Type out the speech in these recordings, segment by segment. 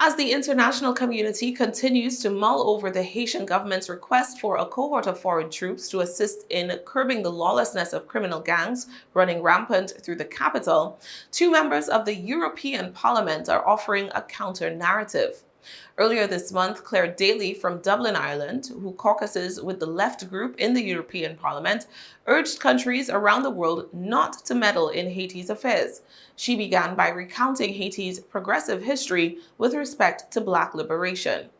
As the international community continues to mull over the Haitian government's request for a cohort of foreign troops to assist in curbing the lawlessness of criminal gangs running rampant through the capital, two members of the European Parliament are offering a counter-narrative. Earlier this month, Claire Daly from Dublin, Ireland, who caucuses with the left group in the European Parliament, urged countries around the world not to meddle in Haiti's affairs. She began by recounting Haiti's progressive history with respect to Black liberation.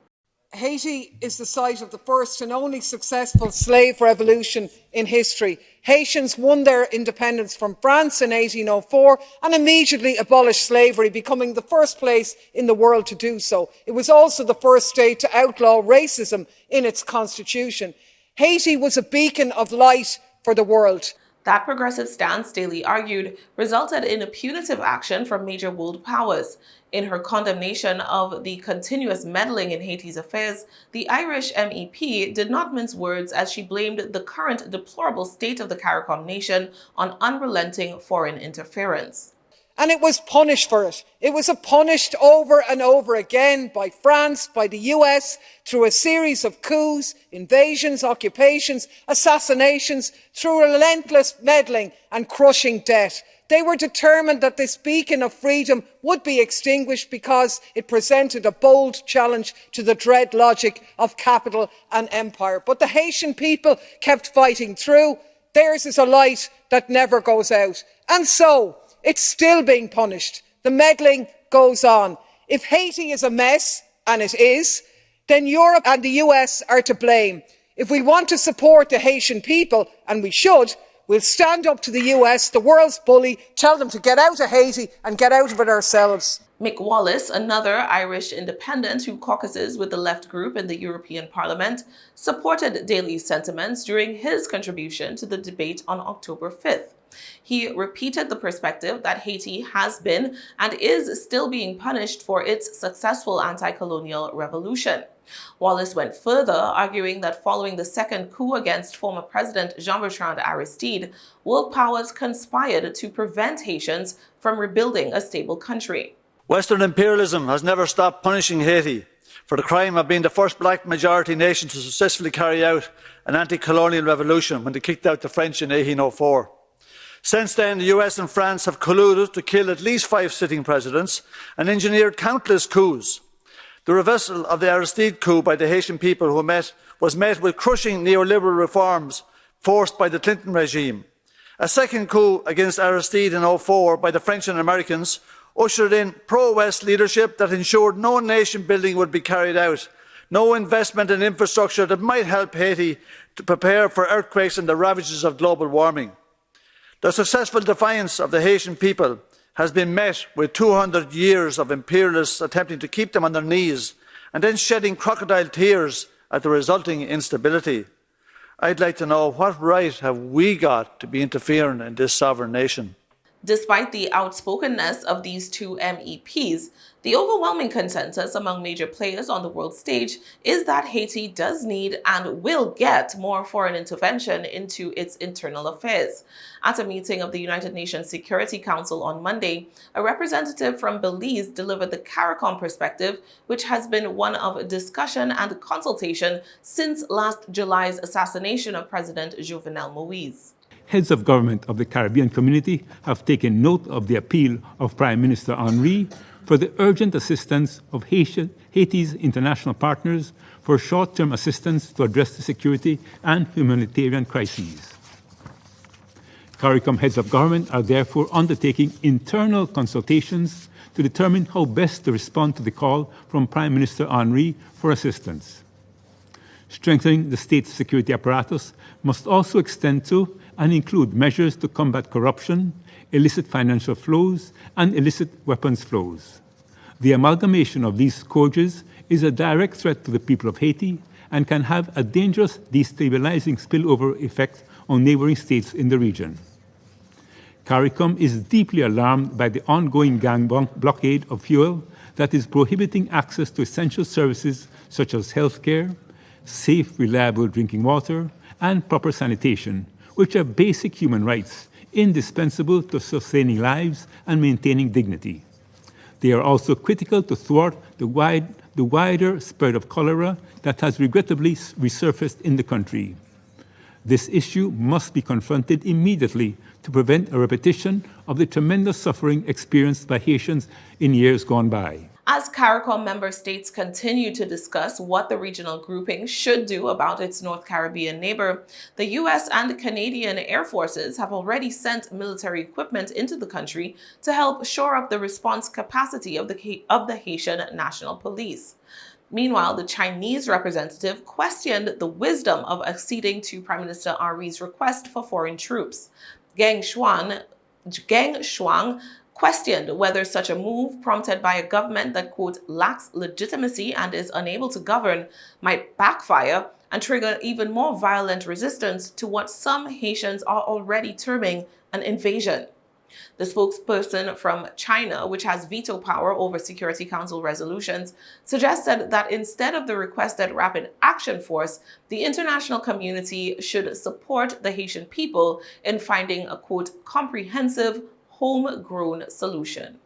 Haiti is the site of the first and only successful slave revolution in history. Haitians won their independence from France in 1804 and immediately abolished slavery, becoming the first place in the world to do so. It was also the first state to outlaw racism in its constitution. Haiti was a beacon of light for the world. That progressive stance, Daly argued, resulted in a punitive action from major world powers. In her condemnation of the continuous meddling in Haiti's affairs, the Irish MEP did not mince words as she blamed the current deplorable state of the CARICOM nation on unrelenting foreign interference. And it was punished for it. It was punished over and over again by France, by the US, through a series of coups, invasions, occupations, assassinations, through relentless meddling and crushing debt. They were determined that this beacon of freedom would be extinguished because it presented a bold challenge to the dread logic of capital and empire. But the Haitian people kept fighting through. Theirs is a light that never goes out. And so, it's still being punished. The meddling goes on. If Haiti is a mess, and it is, then Europe and the US are to blame. If we want to support the Haitian people, and we should, we'll stand up to the US, the world's bully, tell them to get out of Haiti and get out of it ourselves. Mick Wallace, another Irish independent who caucuses with the left group in the European Parliament, supported Daly's sentiments during his contribution to the debate on October 5th. He repeated the perspective that Haiti has been and is still being punished for its successful anti-colonial revolution. Wallace went further, arguing that following the second coup against former President Jean-Bertrand Aristide, world powers conspired to prevent Haitians from rebuilding a stable country. Western imperialism has never stopped punishing Haiti for the crime of being the first black majority nation to successfully carry out an anti-colonial revolution when they kicked out the French in 1804. Since then, the US and France have colluded to kill at least 5 sitting presidents and engineered countless coups. The reversal of the Aristide coup by the Haitian people was met with crushing neoliberal reforms forced by the Clinton regime. A second coup against Aristide in 2004 by the French and Americans ushered in pro-West leadership that ensured no nation building would be carried out, no investment in infrastructure that might help Haiti to prepare for earthquakes and the ravages of global warming. The successful defiance of the Haitian people has been met with 200 years of imperialists attempting to keep them on their knees and then shedding crocodile tears at the resulting instability. I'd like to know, what right have we got to be interfering in this sovereign nation? Despite the outspokenness of these two MEPs, the overwhelming consensus among major players on the world stage is that Haiti does need and will get more foreign intervention into its internal affairs. At a meeting of the United Nations Security Council on Monday, a representative from Belize delivered the CARICOM perspective, which has been one of discussion and consultation since last July's assassination of President Jovenel Moïse. Heads of government of the Caribbean community have taken note of the appeal of Prime Minister Henry for the urgent assistance of Haiti's international partners for short-term assistance to address the security and humanitarian crises. CARICOM heads of government are therefore undertaking internal consultations to determine how best to respond to the call from Prime Minister Henry for assistance. Strengthening the state's security apparatus must also extend to and include measures to combat corruption, illicit financial flows, and illicit weapons flows. The amalgamation of these scourges is a direct threat to the people of Haiti and can have a dangerous destabilizing spillover effect on neighboring states in the region. CARICOM is deeply alarmed by the ongoing gang blockade of fuel that is prohibiting access to essential services such as healthcare, safe, reliable drinking water, and proper sanitation, which are basic human rights indispensable to sustaining lives and maintaining dignity. They are also critical to thwart the wider spread of cholera that has regrettably resurfaced in the country. This issue must be confronted immediately to prevent a repetition of the tremendous suffering experienced by Haitians in years gone by. As CARICOM member states continue to discuss what the regional grouping should do about its North Caribbean neighbor, the U.S. and Canadian Air Forces have already sent military equipment into the country to help shore up the response capacity of the Haitian National Police. Meanwhile, the Chinese representative questioned the wisdom of acceding to Prime Minister Henri's request for foreign troops. Geng Shuang questioned whether such a move, prompted by a government that, quote, lacks legitimacy and is unable to govern, might backfire and trigger even more violent resistance to what some Haitians are already terming an invasion. The spokesperson from China, which has veto power over Security Council resolutions, suggested that instead of the requested rapid action force, the international community should support the Haitian people in finding a, quote, comprehensive, homegrown solution.